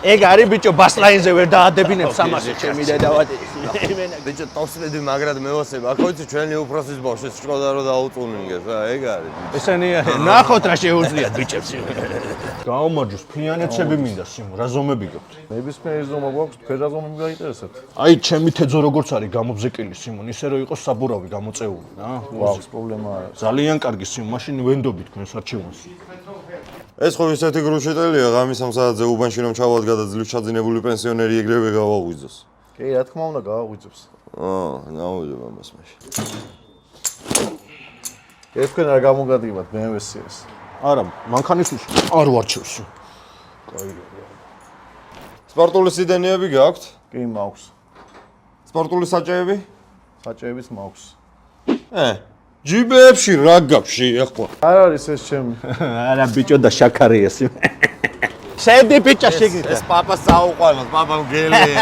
ეგ არის ბიჭო ბასლაინზე ვერ დაადებინებ სამასე ჩემი დედავადი. ბიჭო ტოსლედი მაგრად მევასებ. აქ ვიცი ჩვენი უფროსის ბავშვს შკოდა რომ დაუწუნინგეს რა, ეგ არის. ესენი ნახოთ რა შეუძლიათ ბიჭებს. გაუმარჯოს, ფინანსები მინდა სიმო, რა ზომები გაქვთ? ნებისმიერი ზომა გვაქვს, თქვენ რა ზომები გაინტერესებთ? აი, ჩემი თეძო როგორც არის გამობზეკილი სიმონ, ისე რომ იყოს საბურავი გამოწეული რა. გვაქვს პრობლემა არა. ძალიან კარგი სიმო, მაშინ ვენდობი თქვენს არჩევანს. ეს ხო ისეთი გრუშეტელია, ღამის 3 საათზე უბანში რომ ჩავალ გადაძლივ ჩაძინებული პენსიონერი ეგრევე გავაღვიძოს. კი, რა თქმა უნდა, გავაღვიძებს. ნაუდება მას მაშინ. ეს თქვენ რა გამოგადგებათ BMW-ს? არა, მანქანისთვის არ ვარჩევს. სპორტული სიდენეები გაქვთ? კი, მაქვს. სპორტული საჭეები? საჭეებიც მაქვს. ჯიბებში რა გაქვს ეხლა? არ არის ეს ჩემი. არა ბიჭო და შაქარია სიმო. შედი ბიჭა შეგიდა. ეს პაპას საუყვალოს, პაპამ გელია.